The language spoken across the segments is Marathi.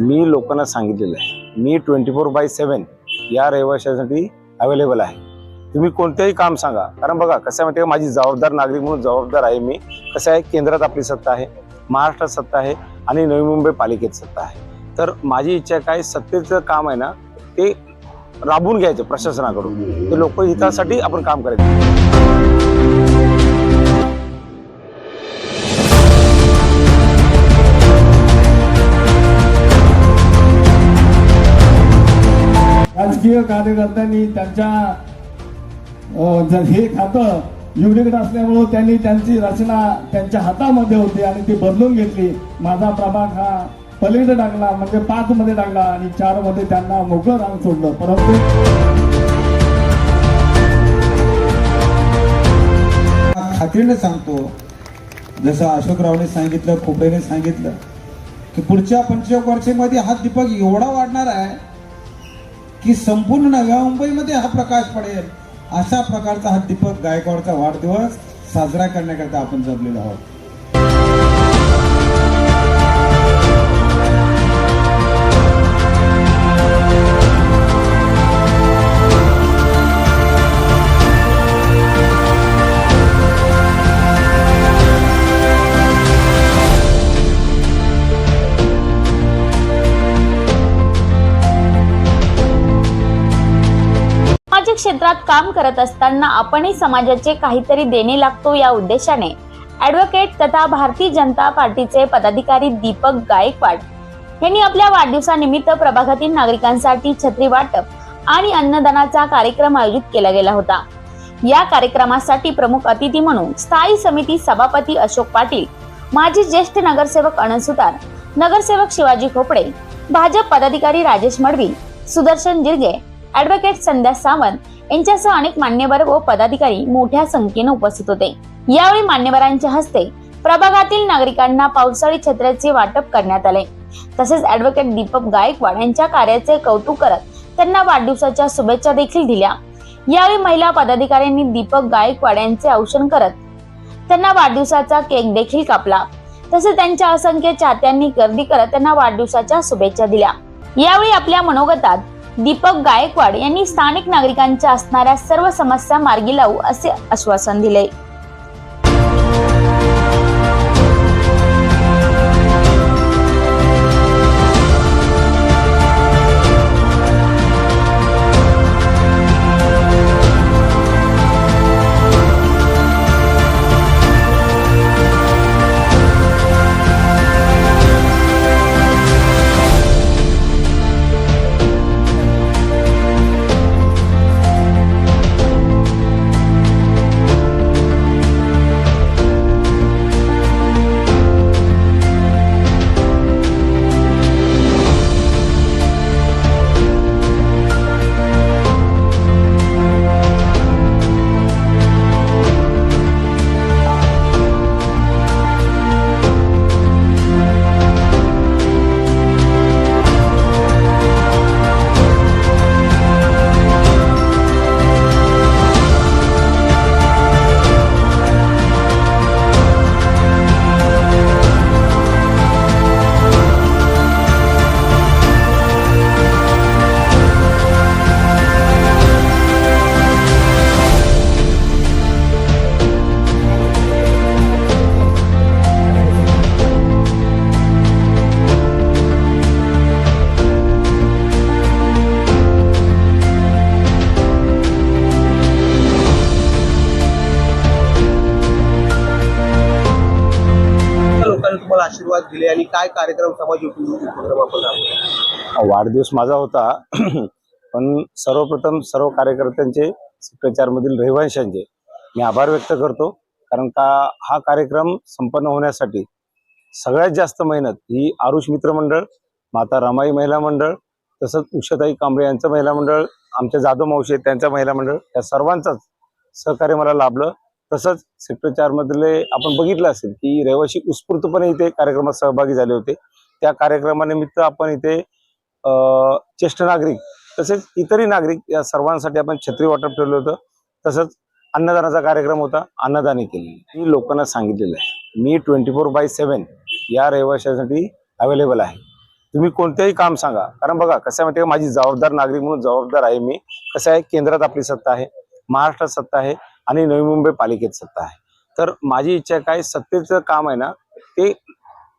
मी लोकांना सांगितलेलं आहे, मी 24/7 या रहिवाशांसाठी अवेलेबल आहे। तुम्ही कोणतेही काम सांगा, कारण बघा कसं आहे माहिती आहे, माझी जबाबदार नागरिक म्हणून जबाबदार आहे मी। कसं आहे, केंद्रात आपली सत्ता आहे, महाराष्ट्रात सत्ता आहे आणि नवी मुंबई पालिकेत सत्ता आहे। तर माझी इच्छा काय, सत्तेचं काम आहे ना ते राबवून घ्यायचं प्रशासनाकडून, ते लोकहितासाठी आपण काम करायचं। राजकीय कार्यकर्त्यांनी त्यांच्या हे खातं युनिट असल्यामुळे त्यांनी त्यांची रचना त्यांच्या हातामध्ये होती आणि ती बदलून घेतली। माझा प्रभाग हा पलीकडे टाकला, म्हणजे 5 मध्ये टाकला आणि 4 मध्ये त्यांना मोकळं रान सोडलं। परंतु खात्रीने सांगतो, जसं अशोकरावने सांगितलं, खोपरेने सांगितलं की पुढच्या 25 वर्षामध्ये हा दीपक एवढा वाढणार आहे की संपूर्ण नव्या मुंबईमध्ये हा प्रकाश पडेल। अशा प्रकारचा हा दीपक गायकवाडचा वाढदिवस साजरा करण्याकरता आपण जमलेलो आहोत। सामाजिक क्षेत्रात काम करत असताना आपणही समाजाचे काहीतरी देणे लागतो या उद्देशाने ॲडव्होकेट तथा भारतीय जनता पार्टीचे पदाधिकारी दीपक गायकवाड यांनी आपल्या वाढदिवसानिमित्त प्रभागातील नागरिकांसाठी छत्री वाटप आणि अन्नदानाचा कार्यक्रम आयोजित केला गेला होता। या कार्यक्रमासाठी प्रमुख अतिथी म्हणून स्थायी समिती सभापती अशोक पाटील, माजी ज्येष्ठ नगरसेवक अनंत सुतार, नगरसेवक शिवाजी खोपडे, भाजप पदाधिकारी राजेश मडवी, सुदर्शन जिरगे, ॲडव्होकेट संध्या सावंत यांच्यासह अनेक मान्यवर व पदाधिकारी मोठ्या संख्येने उपस्थित होते। यावेळी मान्यवरांच्या हस्ते प्रभागातील नागरिकांना पावसाळी छत्र्याचे वाटप करण्यात आले। तसेच ॲडव्होकेट दीपक गायकवाड यांच्या कार्याचे कौतुक करत त्यांना वाढदिवसाच्या शुभेच्छा देखील दिल्या। यावेळी महिला पदाधिकाऱ्यांनी दीपक गायकवाड यांचे औक्षण करत त्यांना वाढदिवसाचा केक देखील कापला। तसेच त्यांच्या असंख्य चाहत्यांनी गर्दी करत त्यांना वाढदिवसाच्या शुभेच्छा दिल्या। यावेळी आपल्या मनोगतात दीपक गायकवाड यांनी स्थानिक नागरिकांच्या असणाऱ्या सर्व समस्या मार्गी लावू असे आश्वासन दिले। तुम्हाला आशीर्वाद दिले आणि काय कार्यक्रम समाज उपयोगी उपक्रम आपण राबवला? वाढदिवस माझा होता पण सर्वप्रथम सर्व कार्यकर्त्यांचे सेक्टर मधील रहिवाशांचे मी आभार व्यक्त करतो, कारण का हा कार्यक्रम संपन्न होण्यासाठी सगळ्यात जास्त मेहनत ही आरुष मित्र मंडळ, माता रमाई महिला मंडळ, तसंच उषाताई कांबळे यांचं महिला मंडळ, आमच्या जाधव मावशी त्यांचं महिला मंडळ, या सर्वांचंच सहकार्य मला लाभलं। तसंच सेक्टर 4 मधले आपण बघितलं असेल की रहिवासी उत्स्फूर्तपणे इथे कार्यक्रमात सहभागी झाले होते। त्या कार्यक्रमानिमित्त आपण इथे ज्येष्ठ नागरिक तसेच इतरही नागरिक या सर्वांसाठी आपण छत्री वाटप ठेवलं होतं। तसंच अन्नदानाचा कार्यक्रम होता, अन्नदानी केली। मी लोकांना सांगितलेलं आहे, मी 24/7 या रहिवाशांसाठी अवेलेबल आहे। तुम्ही कोणतेही काम सांगा, कारण बघा कसं आहे माहिती आहे का, माझी जबाबदार नागरिक म्हणून जबाबदार आहे मी. कसं आहे, केंद्रात आपली सत्ता आहे, महाराष्ट्रात सत्ता आहे आणि नवी मुंबई पालिकेत सत्ता आहे. तर माझी इच्छा काय, सत्तेचं काम आहे ना ते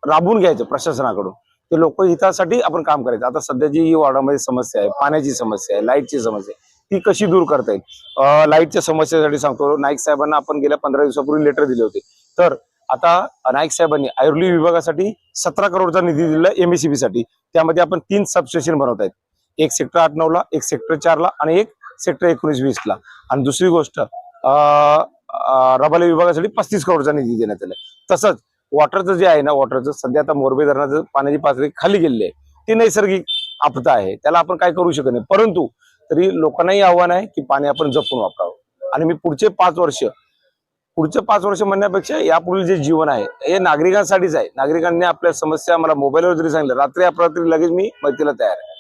राबवून घ्यायचं प्रशासनाकडून, ते लोकहितासाठी आपण काम करायचं. आता सध्या जी वॉर्डामध्ये समस्या आहे, पाण्याची समस्या आहे, लाईटची समस्या आहे, ती कशी दूर करता येईल. लाईटच्या समस्येसाठी सांगतो, नाईक साहेबांना आपण गेल्या 15 दिवसापूर्वी लेटर दिले होते. तर आता नाईक साहेबांनी ऐरोली विभागासाठी 17 करोडचा निधी दिला MSCB साठी. त्यामध्ये आपण 3 सबस्टेशन बनवत आहेत, एक सेक्टर 8-9 ला, एक सेक्टर 4 ला आणि एक सेक्टर 19-20 ला. आणि दुसरी गोष्ट रबाले विभागासाठी 35 करोडचा निधी देण्यात आला. तसंच वॉटरचं जे आहे ना, वॉटरचं सध्या आता मोरबे धरणाचं पाण्याची पातळी खाली गेलेली आहे, ती नैसर्गिक आपदा आहे, त्याला आपण काय करू शकत नाही. परंतु तरी लोकांनाही आव्हान आहे की पाणी आपण जपून वापरावं. आणि मी पुढचे 5 वर्ष म्हणण्यापेक्षा यापुढील जे जीवन आहे हे नागरिकांसाठीच आहे. नागरिकांनी आपल्या समस्या मला मोबाईलवर जरी सांगितलं, रात्री अपरात्री लगेच मी मदतीला तयार आहे.